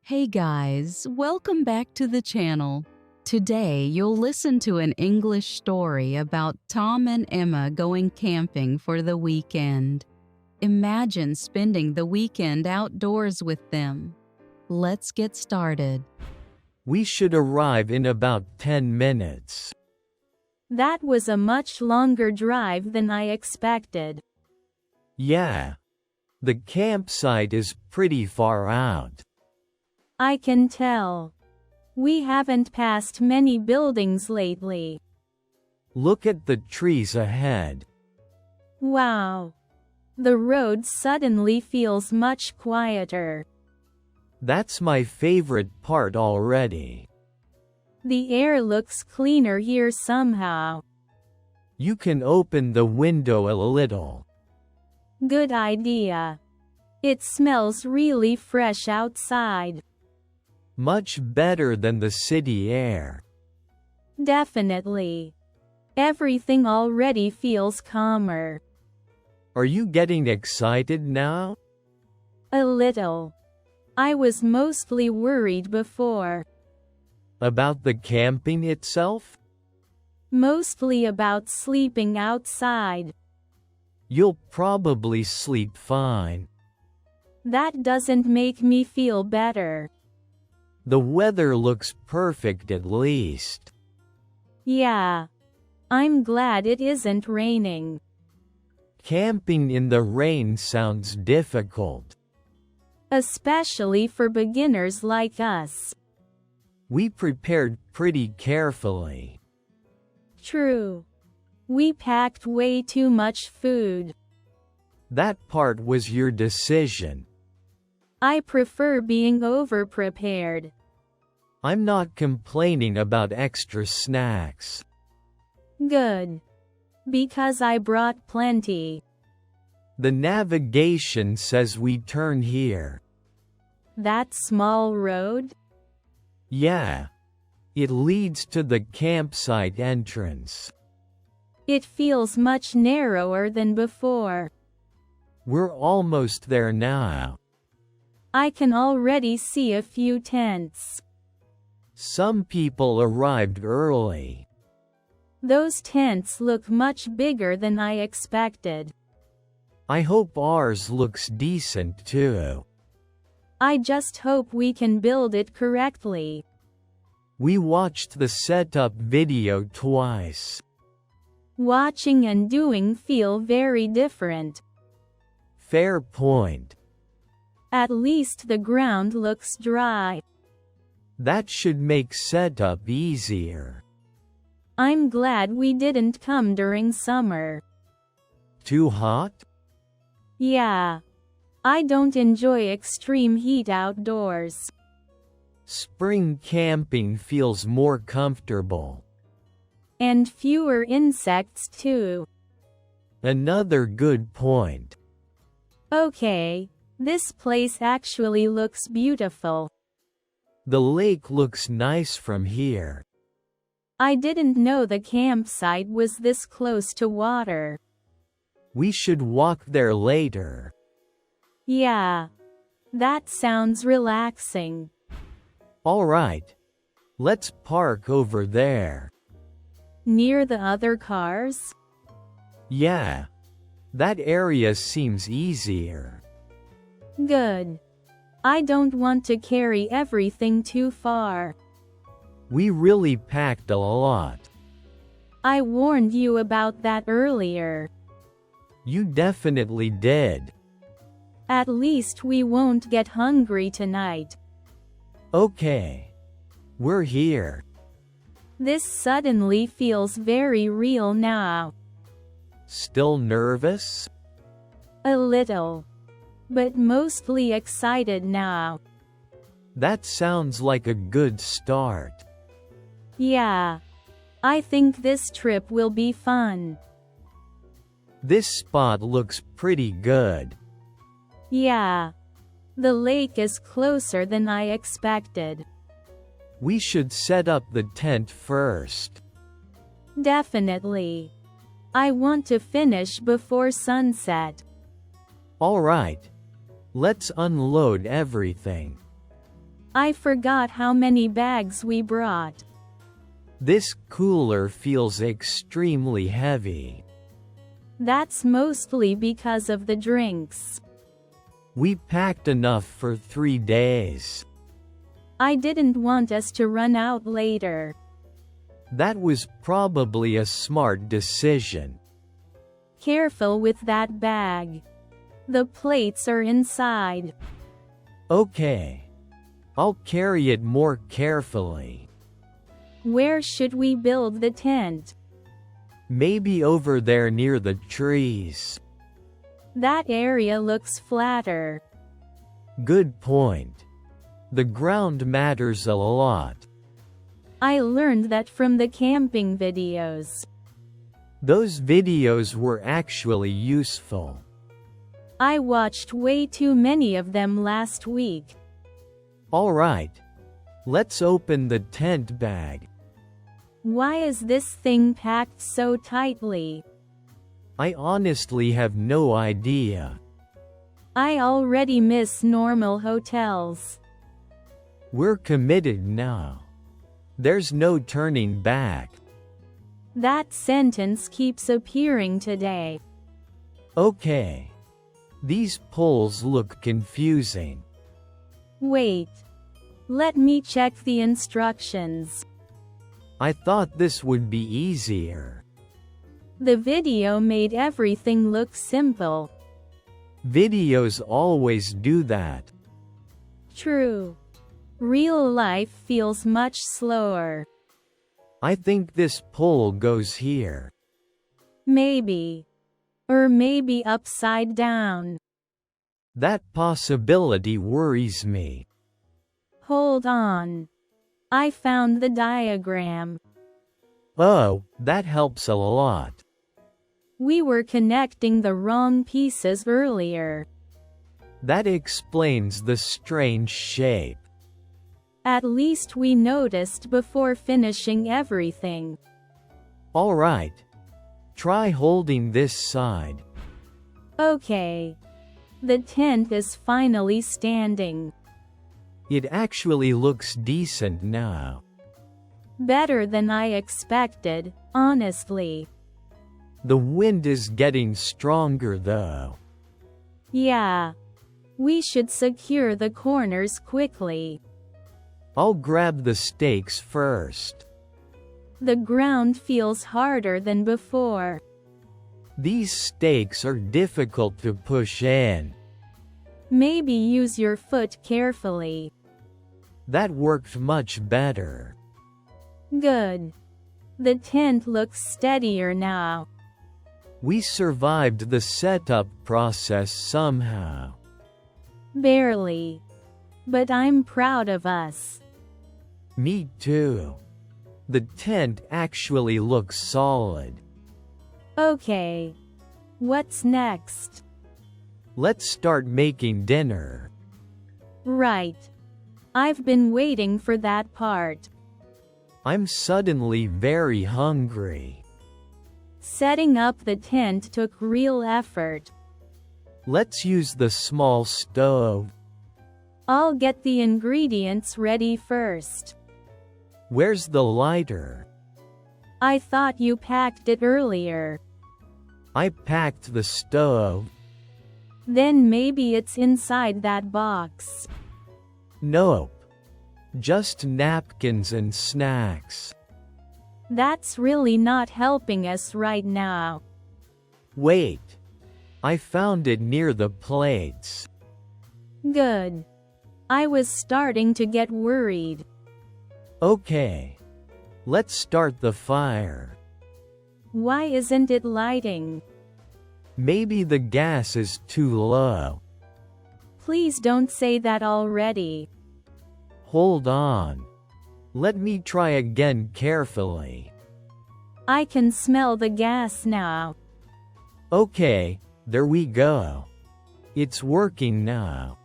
Hey guys, welcome back to the channel. Today you'll listen to an English story about Tom and Emma going camping for the weekend. Imagine spending the weekend outdoors with them. Let's get started. We should arrive in about 10 minutes. That was a much longer drive than I expected. Yeah. The campsite is pretty far out. I can tell. We haven't passed many buildings lately. Look at the trees ahead. Wow. The road suddenly feels much quieter. That's my favorite part already. The air looks cleaner here somehow. You can open the window a little. Good idea. It smells really fresh outside. Much better than the city air. Definitely. Everything already feels calmer. Are you getting excited now? A little. I was mostly worried before. About the camping itself? Mostly about sleeping outside. You'll probably sleep fine. That doesn't make me feel better. The weather looks perfect at least. Yeah. I'm glad it isn't raining. Camping in the rain sounds difficult. Especially for beginners like us. We prepared pretty carefully. True. We packed way too much food. That part was your decision. I prefer being over-prepared. I'm not complaining about extra snacks. Good. Because I brought plenty. The navigation says we turn here. That small road? Yeah. It leads to the campsite entrance. It feels much narrower than before. We're almost there now. I can already see a few tents. Some people arrived early. Those tents look much bigger than I expected. I hope ours looks decent too. I just hope we can build it correctly. We watched the setup video twice. Watching and doing feel very different. Fair point. At least the ground looks dry. That should make setup easier. I'm glad we didn't come during summer. Too hot? Yeah. I don't enjoy extreme heat outdoors. Spring camping feels more comfortable. And fewer insects too. Another good point. Okay. This place actually looks beautiful. The lake looks nice from here. I didn't know the campsite was this close to water. We should walk there later. Yeah. That sounds relaxing. All right. Let's park over there. Near the other cars? Yeah. That area seems easier. Good. I don't want to carry everything too far. We really packed a lot. I warned you about that earlier. You definitely did. At least we won't get hungry tonight. Okay. We're here. This suddenly feels very real now. Still nervous? A little. But mostly excited now. That sounds like a good start. Yeah. I think this trip will be fun. This spot looks pretty good. Yeah. The lake is closer than I expected. We should set up the tent first. Definitely. I want to finish before sunset. All right. Let's unload everything. I forgot how many bags we brought. This cooler feels extremely heavy. That's mostly because of the drinks. We packed enough for 3 days. I didn't want us to run out later. That was probably a smart decision. Careful with that bag. The plates are inside. Okay. I'll carry it more carefully. Where should we build the tent? Maybe over there near the trees. That area looks flatter. Good point. The ground matters a lot. I learned that from the camping videos. Those videos were actually useful. I watched way too many of them last week. All right. Let's open the tent bag. Why is this thing packed so tightly? I honestly have no idea. I already miss normal hotels. We're committed now. There's no turning back. That sentence keeps appearing today. Okay. These poles look confusing. Wait. Let me check the instructions. I thought this would be easier. The video made everything look simple. Videos always do that. True. Real life feels much slower. I think this pole goes here. Maybe. Or maybe upside down. That possibility worries me. Hold on. I found the diagram. Oh, that helps a lot. We were connecting the wrong pieces earlier. That explains the strange shape. At least we noticed before finishing everything. All right. Try holding this side. Okay. The tent is finally standing. It actually looks decent now. Better than I expected, honestly. The wind is getting stronger though. Yeah. We should secure the corners quickly. I'll grab the stakes first. The ground feels harder than before. These stakes are difficult to push in. Maybe use your foot carefully. That worked much better. Good. The tent looks steadier now. We survived the setup process somehow. Barely. But I'm proud of us. Me too. The tent actually looks solid. Okay. What's next? Let's start making dinner. Right. I've been waiting for that part. I'm suddenly very hungry. Setting up the tent took real effort. Let's use the small stove. I'll get the ingredients ready first. Where's the lighter? I thought you packed it earlier. I packed the stove. Then maybe it's inside that box. Nope. Just napkins and snacks. That's really not helping us right now. Wait. I found it near the plates. Good. I was starting to get worried. Okay. Let's start the fire. Why isn't it lighting? Maybe the gas is too low. Please don't say that already. Hold on. Let me try again carefully. I can smell the gas now. Okay, there we go. It's working now.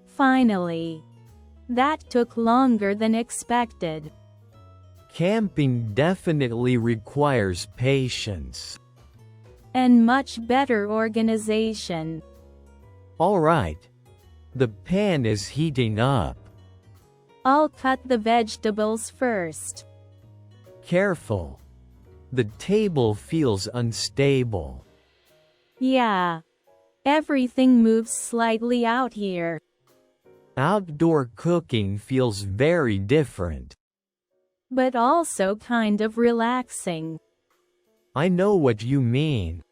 Finally. That took longer than expected. Camping definitely requires patience. And much better organization. All right. The pan is heating up. I'll cut the vegetables first. Careful. The table feels unstable. Yeah. Everything moves slightly out here. Outdoor cooking feels very different. But also kind of relaxing. I know what you mean.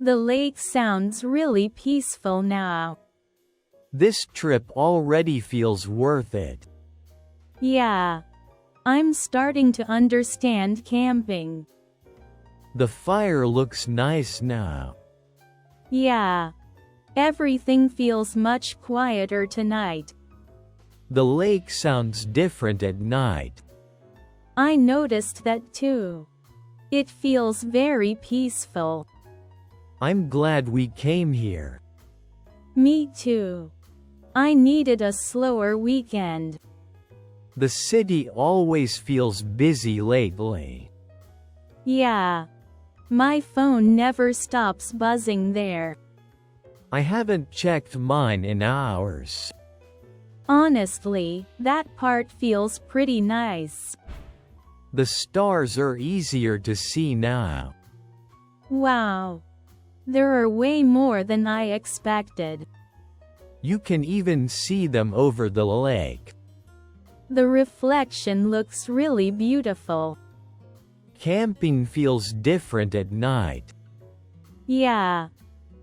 The lake sounds really peaceful now. This trip already feels worth it. Yeah. I'm starting to understand camping. The fire looks nice now. Yeah. Everything feels much quieter tonight. The lake sounds different at night. I noticed that too. It feels very peaceful. I'm glad we came here. Me too. I needed a slower weekend. The city always feels busy lately. Yeah. My phone never stops buzzing there. I haven't checked mine in hours. Honestly, that part feels pretty nice. The stars are easier to see now. Wow. There are way more than I expected. You can even see them over the lake. The reflection looks really beautiful. Camping feels different at night. Yeah.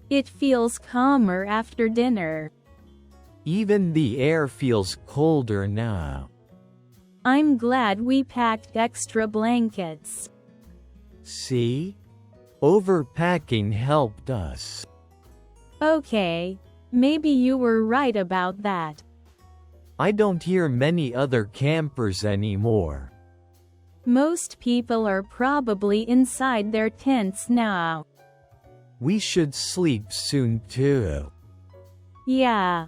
It feels calmer after dinner. Even the air feels colder now. I'm glad we packed extra blankets. See? Overpacking helped us. Okay, maybe you were right about that. I don't hear many other campers anymore. Most people are probably inside their tents now. We should sleep soon too. Yeah.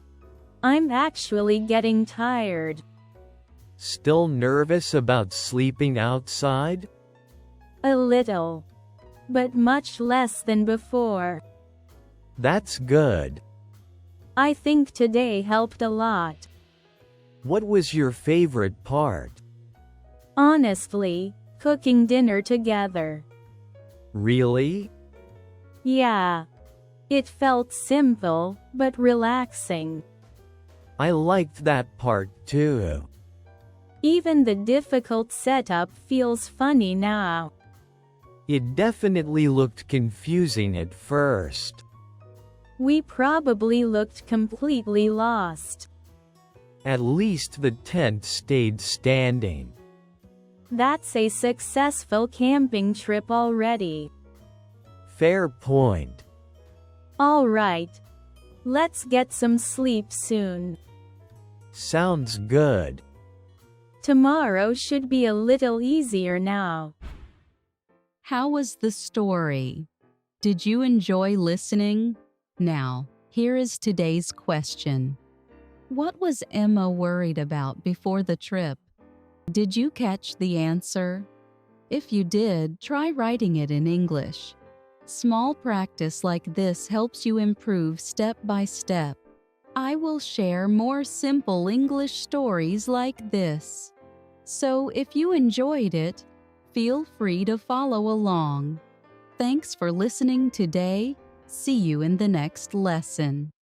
I'm actually getting tired. Still nervous about sleeping outside? A little. But much less than before. That's good. I think today helped a lot. What was your favorite part? Honestly, cooking dinner together. Really? Yeah. It felt simple, but relaxing. I liked that part too. Even the difficult setup feels funny now. It definitely looked confusing at first. We probably looked completely lost. At least the tent stayed standing. That's a successful camping trip already. Fair point. Alright. Let's get some sleep soon. Sounds good. Tomorrow should be a little easier now. How was the story? Did you enjoy listening? Now, here is today's question. What was Emma worried about before the trip? Did you catch the answer? If you did, try writing it in English. Small practice like this helps you improve step by step. I will share more simple English stories like this. So if you enjoyed it, feel free to follow along. Thanks for listening today. See you in the next lesson.